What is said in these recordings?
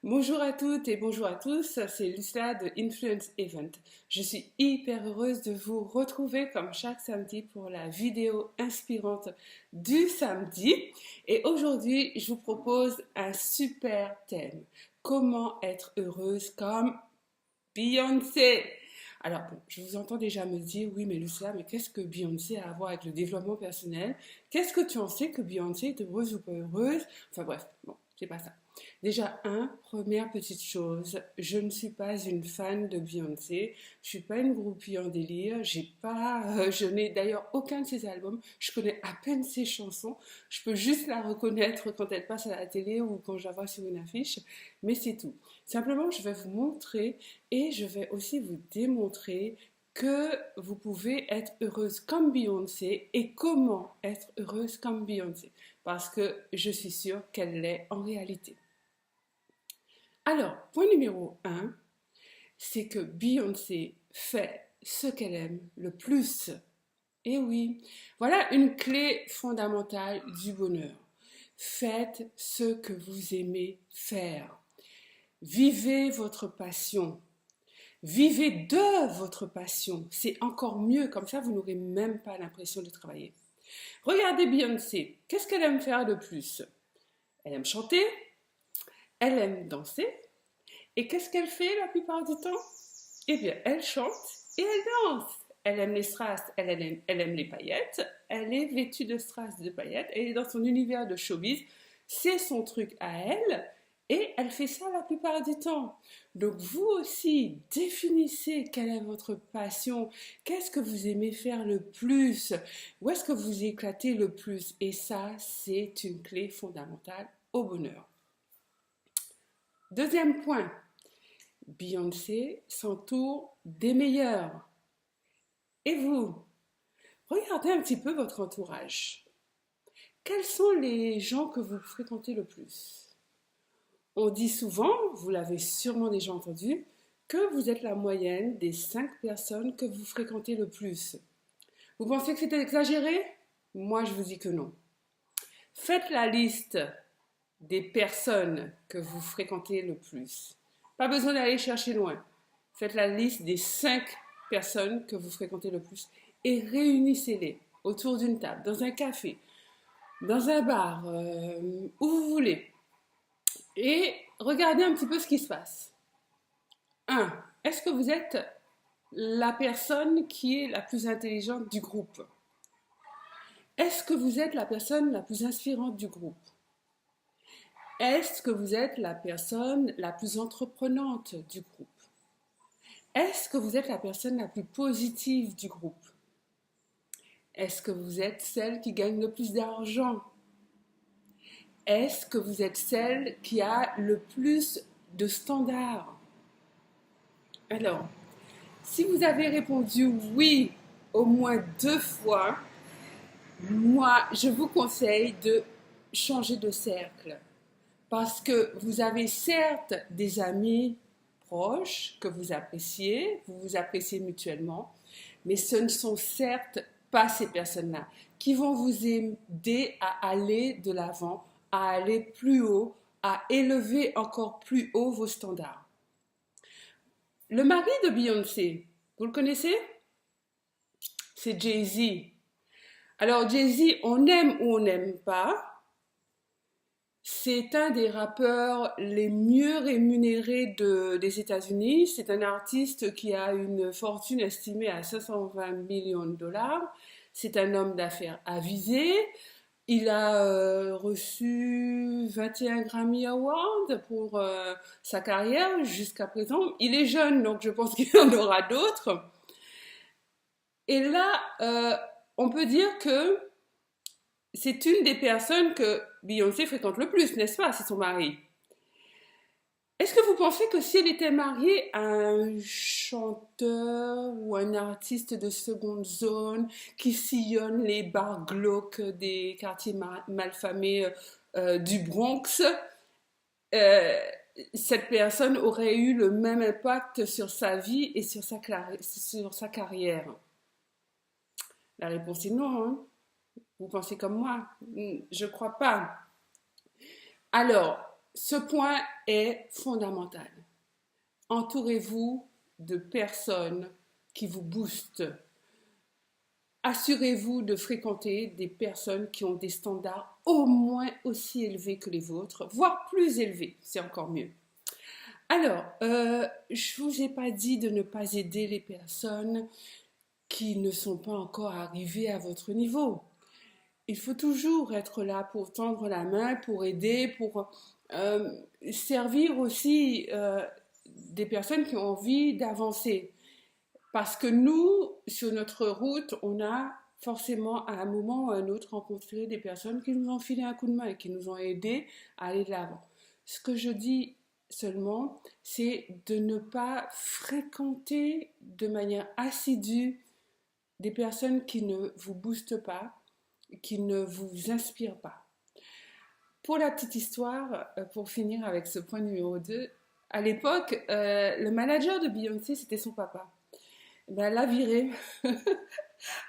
Bonjour à toutes et bonjour à tous, c'est Lucilla de Influence Event. Je suis hyper heureuse de vous retrouver comme chaque samedi pour la vidéo inspirante du samedi. Et aujourd'hui, je vous propose un super thème. Comment être heureuse comme Beyoncé? Alors bon, je vous entends déjà me dire, oui mais Lucilla, mais qu'est-ce que Beyoncé a à voir avec le développement personnel? Qu'est-ce que tu en sais que Beyoncé est heureuse ou pas heureuse? Enfin bref, bon, c'est pas ça. Déjà, première petite chose, je ne suis pas une fan de Beyoncé, je suis pas une groupie en délire, je n'ai d'ailleurs aucun de ses albums, je connais à peine ses chansons, je peux juste la reconnaître quand elle passe à la télé ou quand je la vois sur une affiche, mais c'est tout. Simplement, je vais vous montrer et je vais aussi vous démontrer que vous pouvez être heureuse comme Beyoncé et comment être heureuse comme Beyoncé, parce que je suis sûre qu'elle l'est en réalité. Alors, point numéro un, c'est que Beyoncé fait ce qu'elle aime le plus. Et oui, voilà une clé fondamentale du bonheur. Faites ce que vous aimez faire. Vivez votre passion. Vivez de votre passion. C'est encore mieux, comme ça vous n'aurez même pas l'impression de travailler. Regardez Beyoncé. Qu'est-ce qu'elle aime faire de plus? Elle aime chanter, elle aime danser. Et qu'est-ce qu'elle fait la plupart du temps? Eh bien, elle chante et elle danse. Elle aime les strass, elle aime les paillettes. Elle est vêtue de strass, de paillettes. Elle est dans son univers de showbiz. C'est son truc à elle. Et elle fait ça la plupart du temps. Donc vous aussi, définissez quelle est votre passion. Qu'est-ce que vous aimez faire le plus? Où est-ce que vous éclatez le plus? Et ça, c'est une clé fondamentale au bonheur. Deuxième point, Beyoncé s'entoure des meilleurs. Et vous, regardez un petit peu votre entourage. Quels sont les gens que vous fréquentez le plus? On dit souvent, vous l'avez sûrement déjà entendu, que vous êtes la moyenne des 5 personnes que vous fréquentez le plus. Vous pensez que c'est exagéré? Moi, je vous dis que non. Faites la liste des personnes que vous fréquentez le plus. Pas besoin d'aller chercher loin. Faites la liste des 5 personnes que vous fréquentez le plus et réunissez-les autour d'une table, dans un café, dans un bar, où vous voulez. Et regardez un petit peu ce qui se passe. 1. Est-ce que vous êtes la personne qui est la plus intelligente du groupe? Est-ce que vous êtes la personne la plus inspirante du groupe? Est-ce que vous êtes la personne la plus entreprenante du groupe? Est-ce que vous êtes la personne la plus positive du groupe? Est-ce que vous êtes celle qui gagne le plus d'argent? Est-ce que vous êtes celle qui a le plus de standards? Alors, si vous avez répondu oui au moins 2 fois, moi, je vous conseille de changer de cercle. Parce que vous avez certes des amis proches que vous vous appréciez mutuellement, mais ce ne sont certes pas ces personnes-là qui vont vous aider à aller de l'avant, à aller plus haut, à élever encore plus haut vos standards. Le mari de Beyoncé, vous le connaissez? C'est Jay-Z. Alors Jay-Z, on aime ou on n'aime pas, c'est un des rappeurs les mieux rémunérés des États-Unis. C'est un artiste qui a une fortune estimée à 520 millions de dollars. C'est un homme d'affaires avisé. Il a reçu 21 Grammy Awards pour sa carrière jusqu'à présent. Il est jeune, donc je pense qu'il y en aura d'autres. Et là, on peut dire que c'est une des personnes que Beyoncé fréquente le plus, n'est-ce pas? C'est son mari. Est-ce que vous pensez que si elle était mariée à un chanteur ou un artiste de seconde zone qui sillonne les bars glauques des quartiers malfamés du Bronx, euh, cette personne aurait eu le même impact sur sa vie et sur sa carrière? La réponse est non, hein. Vous pensez comme moi? Je ne crois pas. Alors, ce point est fondamental. Entourez-vous de personnes qui vous boostent. Assurez-vous de fréquenter des personnes qui ont des standards au moins aussi élevés que les vôtres, voire plus élevés, c'est encore mieux. Alors, je ne vous ai pas dit de ne pas aider les personnes qui ne sont pas encore arrivées à votre niveau. Il faut toujours être là pour tendre la main, pour aider, pour servir aussi des personnes qui ont envie d'avancer. Parce que nous, sur notre route, on a forcément à un moment ou à un autre rencontré des personnes qui nous ont filé un coup de main et qui nous ont aidés à aller de l'avant. Ce que je dis seulement, c'est de ne pas fréquenter de manière assidue des personnes qui ne vous boostent pas, qui ne vous inspirent pas. Pour la petite histoire, pour finir avec ce point numéro 2, à l'époque, le manager de Beyoncé, c'était son papa. Ben, elle l'a viré.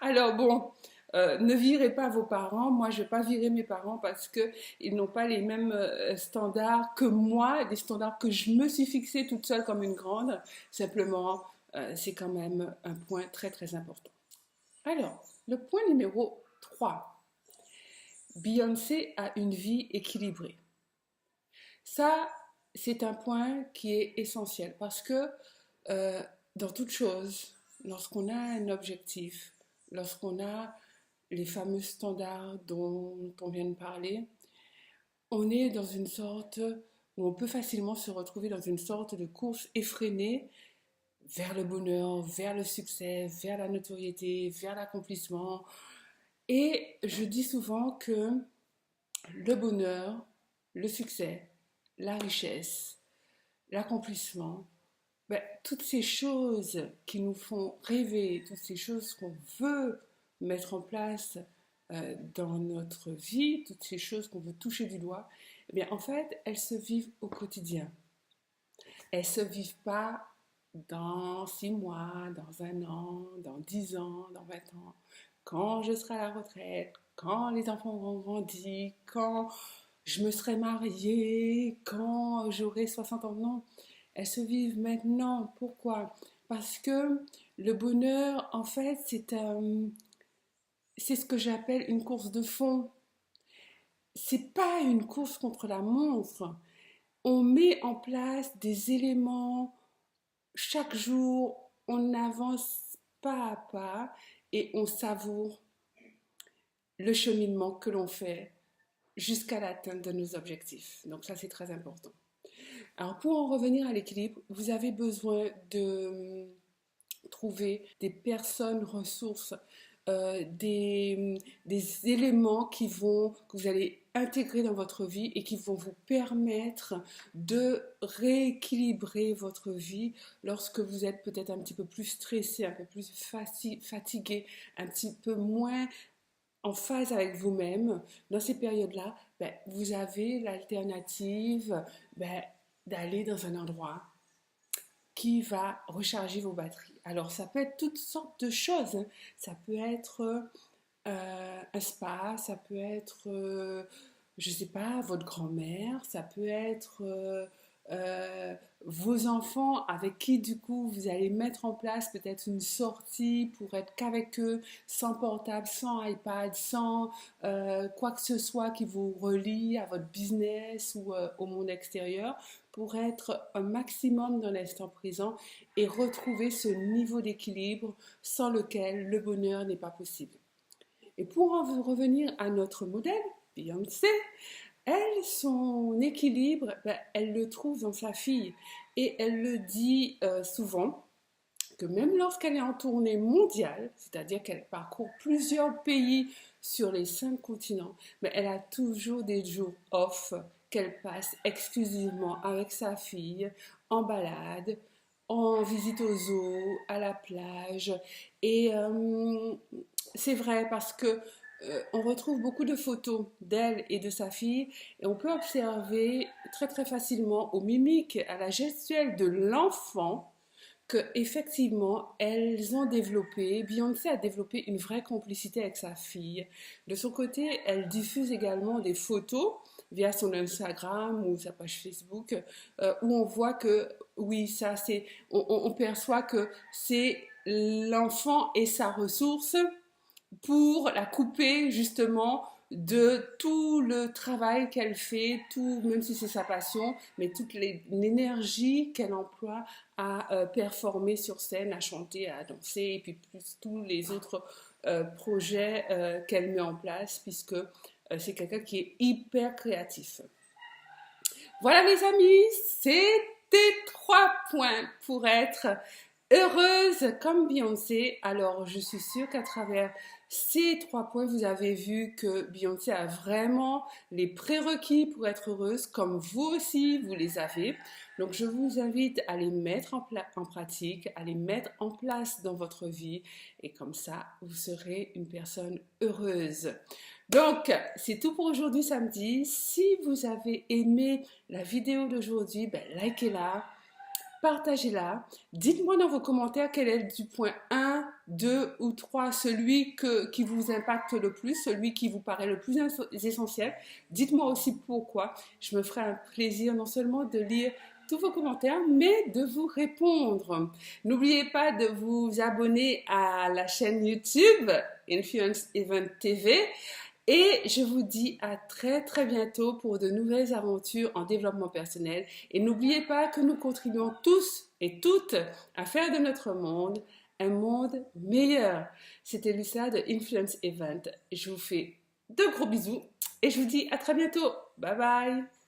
Alors bon, ne virez pas vos parents. Moi, je ne vais pas virer mes parents parce qu'ils n'ont pas les mêmes standards que moi, des standards que je me suis fixée toute seule comme une grande. Simplement, c'est quand même un point très très important. Alors, le point numéro 3. Beyoncé a une vie équilibrée. Ça, c'est un point qui est essentiel parce que dans toute chose, lorsqu'on a un objectif, lorsqu'on a les fameux standards dont on vient de parler, on est dans une sorte où on peut facilement se retrouver dans une sorte de course effrénée vers le bonheur, vers le succès, vers la notoriété, vers l'accomplissement. Et je dis souvent que le bonheur, le succès, la richesse, l'accomplissement, ben, toutes ces choses qui nous font rêver, toutes ces choses qu'on veut mettre en place dans notre vie, toutes ces choses qu'on veut toucher du doigt, eh bien, en fait, elles se vivent au quotidien. Elles ne se vivent pas dans 6 mois, dans 1 an, dans 10 ans, dans 20 ans, quand je serai à la retraite, quand les enfants auront grandi, quand je me serai mariée, quand j'aurai 60 ans. Non, elles se vivent maintenant. Pourquoi? Parce que le bonheur, en fait, c'est ce que j'appelle une course de fond. C'est pas une course contre la montre. On met en place des éléments chaque jour, on avance pas à pas et on savoure le cheminement que l'on fait jusqu'à l'atteinte de nos objectifs. Donc ça, c'est très important. Alors pour en revenir à l'équilibre, vous avez besoin de trouver des personnes ressources, des éléments que vous allez intégrer dans votre vie et qui vont vous permettre de rééquilibrer votre vie lorsque vous êtes peut-être un petit peu plus stressé, un peu plus fatigué, un petit peu moins en phase avec vous-même. Dans ces périodes-là, ben, vous avez l'alternative d'aller dans un endroit qui va recharger vos batteries. Alors ça peut être toutes sortes de choses, hein. Ça peut être un spa, ça peut être, je ne sais pas, votre grand-mère, ça peut être vos enfants avec qui du coup vous allez mettre en place peut-être une sortie pour être qu'avec eux, sans portable, sans iPad, sans quoi que ce soit qui vous relie à votre business ou au monde extérieur, pour être un maximum dans l'instant présent et retrouver ce niveau d'équilibre sans lequel le bonheur n'est pas possible. Et pour en revenir à notre modèle, Beyoncé, elle, son équilibre, elle le trouve dans sa fille. Et elle le dit souvent, que même lorsqu'elle est en tournée mondiale, c'est-à-dire qu'elle parcourt plusieurs pays sur les 5 continents, mais elle a toujours des jours off qu'elle passe exclusivement avec sa fille, en balade, en visite au zoo, à la plage. Et c'est vrai parce que on retrouve beaucoup de photos d'elle et de sa fille et on peut observer très très facilement aux mimiques, à la gestuelle de l'enfant que effectivement elles ont développé, Beyoncé a développé une vraie complicité avec sa fille. De son côté, elle diffuse également des photos via son Instagram ou sa page Facebook, où on voit que, oui, ça c'est, on perçoit que c'est l'enfant et sa ressource pour la couper justement de tout le travail qu'elle fait, tout, même si c'est sa passion, mais toute l'énergie qu'elle emploie à performer sur scène, à chanter, à danser, et puis plus tous les autres projets qu'elle met en place, puisque c'est quelqu'un qui est hyper créatif. Voilà mes amis, c'était 3 points pour être heureuse comme Beyoncé. Alors je suis sûre qu'à travers ces 3 points, vous avez vu que Beyoncé a vraiment les prérequis pour être heureuse, comme vous aussi, vous les avez. Donc je vous invite à les mettre en pratique, à les mettre en place dans votre vie, et comme ça, vous serez une personne heureuse. Donc, c'est tout pour aujourd'hui samedi. Si vous avez aimé la vidéo d'aujourd'hui, ben, likez-la, partagez-la. Dites-moi dans vos commentaires quel est du point 1, 2 ou 3 celui qui vous impacte le plus, celui qui vous paraît le plus essentiel. Dites-moi aussi pourquoi. Je me ferai un plaisir non seulement de lire tous vos commentaires, mais de vous répondre. N'oubliez pas de vous abonner à la chaîne YouTube Influence Event TV. Et je vous dis à très très bientôt pour de nouvelles aventures en développement personnel. Et n'oubliez pas que nous contribuons tous et toutes à faire de notre monde un monde meilleur. C'était Lucia de Influence Event. Je vous fais de gros bisous et je vous dis à très bientôt. Bye bye.